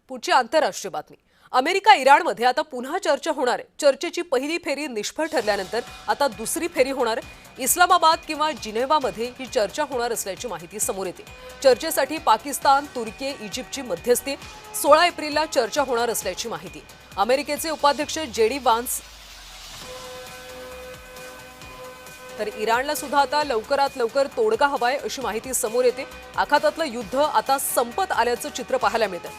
पुढची आंतरराष्ट्रीय बातमी। अमेरिका इराणमध्ये आता पुन्हा चर्चा होणार आहे। चर्चेची पहिली फेरी निष्फळ ठरल्यानंतर आता दुसरी फेरी होणार आहे। इस्लामाबाद किंवा जिनेव्हामध्ये ही चर्चा होणार असल्याची माहिती समोर येते। चर्चेसाठी पाकिस्तान, तुर्की, इजिप्तची मध्यस्थी 16 एप्रिलला चर्चा होणार असल्याची माहिती। अमेरिकेचे उपाध्यक्ष जेडी वान्स तर इराणला सुद्धा आता लवकरात लवकर तोडगा हवाय अशी माहिती समोर येते। आखातातलं युद्ध आता संपत आल्याचं चित्र पाहायला मिळतं।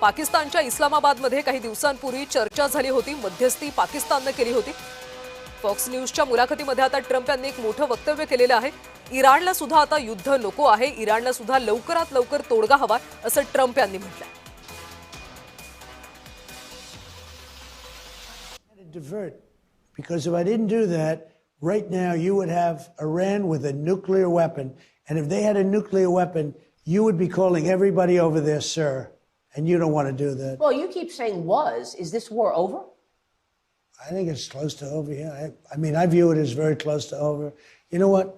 पाकिस्तानच्या इस्लामाबादमध्ये काही दिवसांपूर्वी चर्चा झाली होती, मध्यस्थी पाकिस्तानने केली होती। फॉक्स न्यूजच्या मुलाखतीमध्ये आता ट्रम्प यांनी एक मोठं वक्तव्य केलेलं आहे। इराणला सुद्धा आता युद्ध नको आहे, इराणला सुद्धा लवकरात लवकर तोडगा हवा असं ट्रम्प यांनी म्हटलंय। Because if I didn't do that, right now you would have Iran with a nuclear weapon, and if they had a nuclear weapon, you would be calling everybody over there, sir, and you don't want to do that. Well, you keep saying was. Is this war over? I think it's close to over, yeah. I mean, I view it as very close to over. You know what?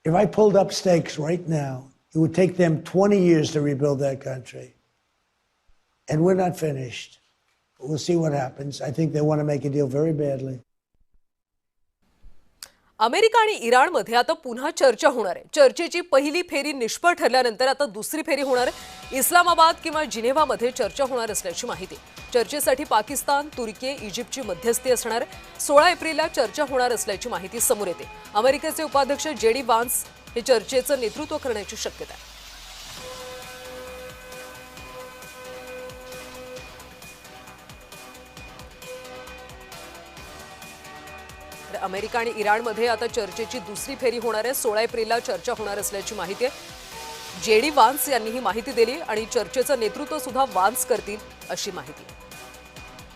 If I pulled up stakes right now, it would take them 20 years to rebuild that country. And we're not finished. But we'll see what happens. I think they want to make a deal very badly. America आणि इराणमध्ये आता पुन्हा चर्चा होणार आहे। चर्चेची पहिली फेरी निष्फळ ठरल्यानंतर आता दुसरी फेरी होणार आहे। इस्लामाबाद किंवा जिनेव्हामध्ये चर्चा होणार असल्याची माहिती। चर्चेसाठी पाकिस्तान, तुर्की, इजिप्तची मध्यस्थी असणार आहे। 16 एप्रिलला चर्चा होणार असल्याची माहिती समोर येते। अमेरिकेचे उपाध्यक्ष जेडी वान्स हे चर्चेचं नेतृत्व करण्याची शक्यता आहे। अमेरिका आणि इराणमध्ये आता चर्चेची दुसरी फेरी होणार आहे। 16 एप्रिलला चर्चा होणार असल्याची माहिती आहे। जेडी वान्स यांनी ही माहिती दिली आणि चर्चेचं नेतृत्व सुद्धा वान्स करतील अशी माहिती आहे।